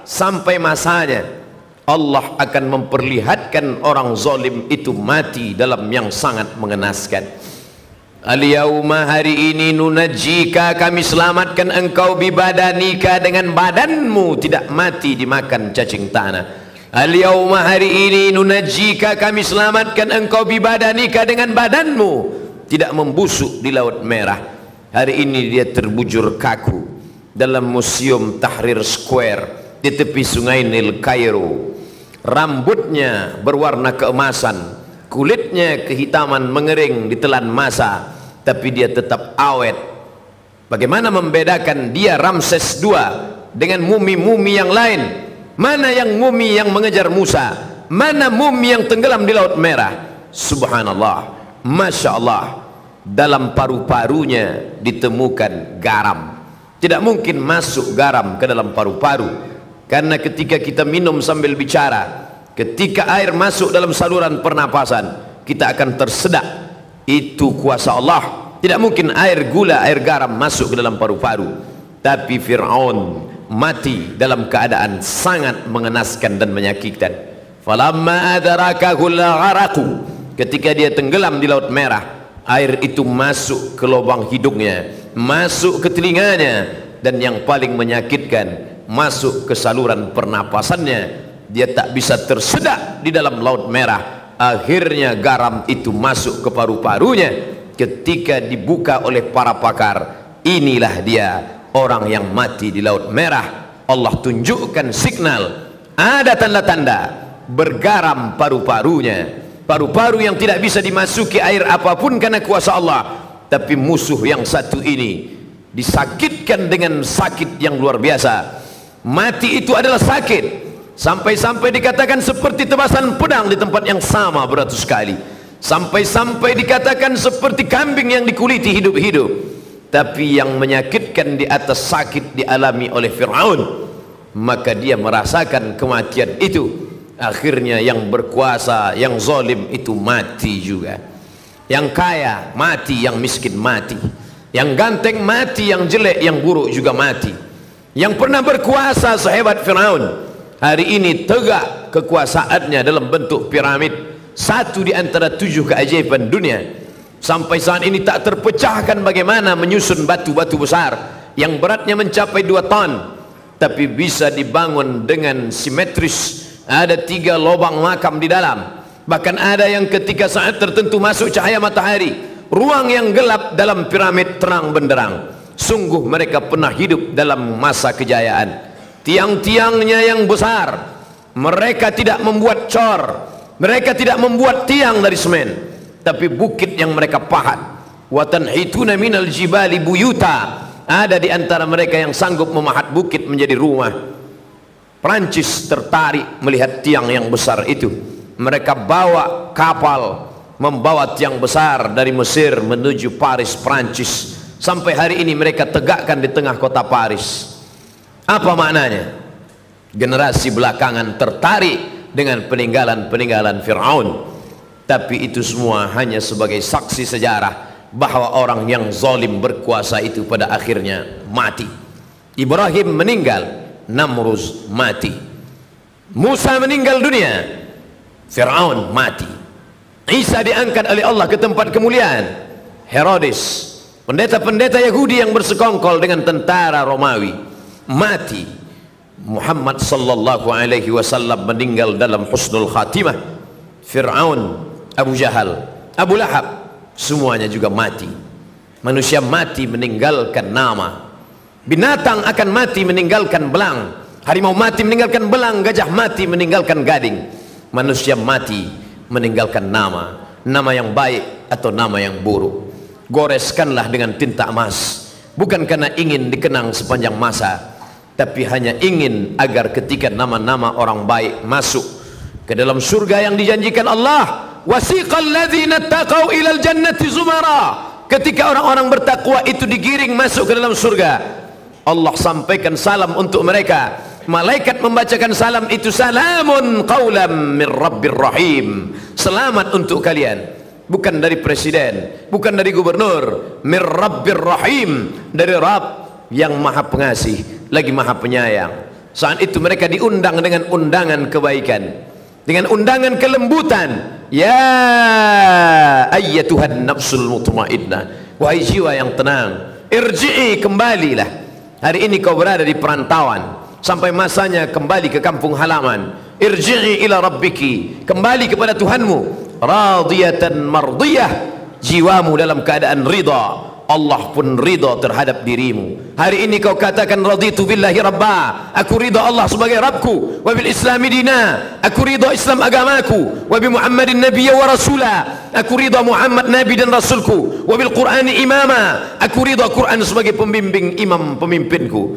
sampai masanya Allah akan memperlihatkan orang zalim itu mati dalam yang sangat mengenaskan. Al-yauma, hari ini, nunajjika, kami selamatkan engkau bibadanika, dengan badanmu tidak mati dimakan cacing tanah. Al-yauma, hari ini, nunajjika, kami selamatkan engkau bibadanika, dengan badanmu tidak membusuk di Laut Merah. Hari ini dia terbujur kaku dalam Museum Tahrir Square di tepi sungai Nil Kairo. Rambutnya berwarna keemasan, kulitnya kehitaman mengering ditelan masa, tapi dia tetap awet. Bagaimana membedakan dia Ramses II dengan mumi-mumi yang lain? Mana yang mumi yang mengejar Musa? Mana mumi yang tenggelam di Laut Merah? Subhanallah, Masya Allah, dalam paru-parunya ditemukan garam. Tidak mungkin masuk garam ke dalam paru-paru, karena ketika kita minum sambil bicara, ketika air masuk dalam saluran pernapasan, kita akan tersedak. Itu kuasa Allah. Tidak mungkin air gula, air garam masuk ke dalam paru-paru. Tapi Fir'aun mati dalam keadaan sangat mengenaskan dan menyakitkan. Falamma adrakahul gharaqu, ketika dia tenggelam di Laut Merah, air itu masuk ke lubang hidungnya, masuk ke telinganya, dan yang paling menyakitkan, masuk ke saluran pernapasannya. Dia tak bisa tersedak di dalam Laut Merah. Akhirnya garam itu masuk ke paru-parunya. Ketika dibuka oleh para pakar, inilah dia orang yang mati di Laut Merah. Allah tunjukkan signal, ada tanda-tanda bergaram paru-parunya, paru-paru yang tidak bisa dimasuki air apapun karena kuasa Allah. Tapi musuh yang satu ini disakitkan dengan sakit yang luar biasa. Mati itu adalah sakit, sampai-sampai dikatakan seperti tebasan pedang di tempat yang sama beratus kali, sampai-sampai dikatakan seperti kambing yang dikuliti hidup-hidup. Tapi yang menyakitkan di atas sakit dialami oleh Fir'aun, maka dia merasakan kematian itu. Akhirnya yang berkuasa, yang zalim itu mati juga. Yang kaya mati, yang miskin mati, yang ganteng mati, yang jelek, yang buruk juga mati. Yang pernah berkuasa sehebat Fir'aun, hari ini tegak kekuasaannya dalam bentuk piramid, satu di antara 7 keajaiban dunia. Sampai saat ini tak terpecahkan bagaimana menyusun batu-batu besar yang beratnya mencapai 2 ton, tapi bisa dibangun dengan simetris. Ada 3 lubang makam di dalam. Bahkan ada yang ketika saat tertentu masuk cahaya matahari, ruang yang gelap dalam piramid terang benderang. Sungguh mereka pernah hidup dalam masa kejayaan. Tiang-tiangnya yang besar, mereka tidak membuat cor, mereka tidak membuat tiang dari semen, tapi bukit yang mereka pahat. Wa tanhituna minal jibali buyuta, ada di antara mereka yang sanggup memahat bukit menjadi rumah. Prancis tertarik melihat tiang yang besar itu. Mereka bawa kapal membawa tiang besar dari Mesir menuju Paris, Prancis. Sampai hari ini mereka tegakkan di tengah kota Paris. Apa maknanya? Generasi belakangan tertarik dengan peninggalan-peninggalan Fir'aun, tapi itu semua hanya sebagai saksi sejarah bahwa orang yang zalim berkuasa itu pada akhirnya mati. Ibrahim meninggal, Namruz mati. Musa meninggal dunia, Fir'aun mati. Isa diangkat oleh Allah ke tempat kemuliaan. Herodes, pendeta-pendeta Yahudi yang bersekongkol dengan tentara Romawi, mati. Muhammad sallallahu alaihi wasallam meninggal dalam husnul khatimah. Fir'aun, Abu Jahal, Abu Lahab, semuanya juga mati. Manusia mati meninggalkan nama. Binatang akan mati meninggalkan belang. Harimau mati meninggalkan belang. Gajah mati meninggalkan gading. Manusia mati meninggalkan nama. Nama yang baik atau nama yang buruk. Goreskanlah dengan tinta emas, bukan karena ingin dikenang sepanjang masa, tapi hanya ingin agar ketika nama-nama orang baik masuk ke dalam surga yang dijanjikan Allah, wasiqal ladzina taqau ilal jannati zumara, ketika orang-orang bertakwa itu digiring masuk ke dalam surga, Allah sampaikan salam untuk mereka. Malaikat membacakan salam itu, salamun qaulam mir rabbir rahim, selamat untuk kalian, bukan dari presiden, bukan dari gubernur, mir rabbir rahim, dari Rabb yang maha pengasih lagi maha penyayang. Saat itu mereka diundang dengan undangan kebaikan, dengan undangan kelembutan. Ya ayyatuhan nafsul mutmainnah, wahai jiwa yang tenang, irji'i, kembalilah. Hari ini kau berada di perantauan, sampai masanya kembali ke kampung halaman. Irji'i ila rabbiki, kembali kepada Tuhanmu. Radiyatan mardiyah, jiwamu dalam keadaan ridha, Allah pun ridha terhadap dirimu. Hari ini kau katakan raditu billahi rabba, aku ridha Allah sebagai Rabbku, wa bil islami dina, aku ridha Islam agamaku, wa bi Muhammadin nabiyya wa rasula, aku ridha Muhammad nabi dan rasulku, wa bil Qur'ani imama, aku ridha Quran sebagai pembimbing imam pemimpinku.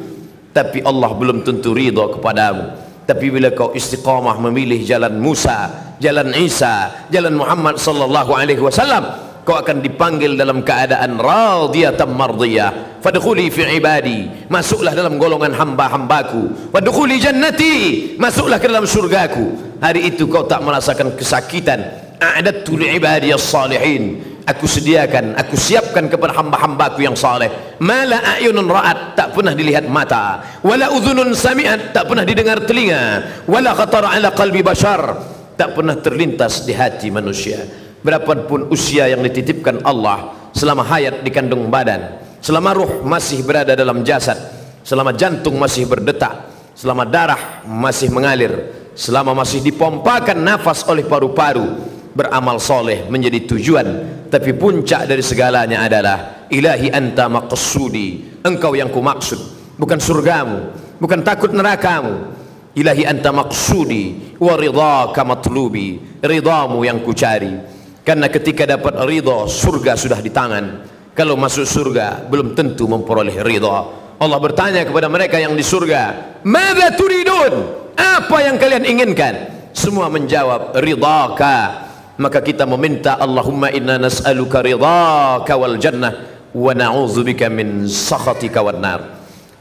Tapi Allah belum tentu ridha kepadamu. Tapi bila kau istiqamah memilih jalan Musa, jalan Isa, jalan Muhammad sallallahu alaihi wasallam, kau akan dipanggil dalam keadaan radiyatan mardiyah. Fadkhuli fi ibadi, masuklah dalam golongan hamba-hambaku. Wadkhuli jannati, masuklah ke dalam surgaku. Hari itu kau tak merasakan kesakitan. A'adattu li ibadiyas salihin, aku sediakan, aku siapkan kepada hamba-hambaku yang saleh. Mala a'yunun ra'at, tak pernah dilihat mata. Wala udhunun sami'at, tak pernah didengar telinga. Wala khatara ala qalbi bashar, tak pernah terlintas di hati manusia. Berapapun usia yang dititipkan Allah, selama hayat di kandung badan, selama ruh masih berada dalam jasad, selama jantung masih berdetak, selama darah masih mengalir, selama masih dipompakan nafas oleh paru-paru, beramal soleh menjadi tujuan. Tapi puncak dari segalanya adalah ilahi anta maqsudi, engkau yang kumaksud, bukan surgamu, bukan takut nerakamu. Ilahi anta maqsudi wa ridhaka matlubi, ridhamu yang kucari. Karena ketika dapat ridha, surga sudah di tangan. Kalau masuk surga belum tentu memperoleh ridha. Allah bertanya kepada mereka yang di surga, "Madza turidun?" Apa yang kalian inginkan? Semua menjawab ridhaka. Maka kita meminta, Allahumma inna nas'aluka ridhaka wal jannah wa na'udzubika min sakhatika wan nar.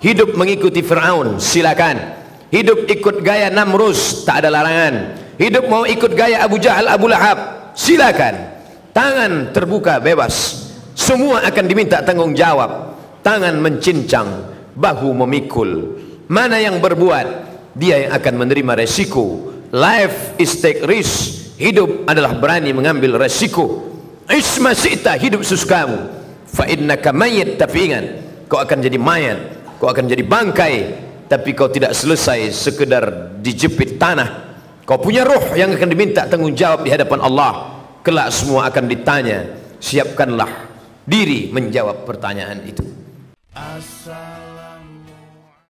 Hidup mengikuti Fir'aun, silakan. Hidup ikut gaya Namrus, tak ada larangan. Hidup mau ikut gaya Abu Jahal, Abu Lahab, silakan. Tangan terbuka bebas. Semua akan diminta tanggung jawab. Tangan mencincang, bahu memikul. Mana yang berbuat, dia yang akan menerima resiko. Life is take risk. Hidup adalah berani mengambil resiko. Isma syi'ta, hidup sesukamu. Fa innaka mayyit, tapi ingat, kau akan jadi mayat, kau akan jadi bangkai. Tapi kau tidak selesai sekedar dijepit tanah. Kau punya ruh yang akan diminta tanggung jawab di hadapan Allah. Kelak semua akan ditanya. Siapkanlah diri menjawab pertanyaan itu.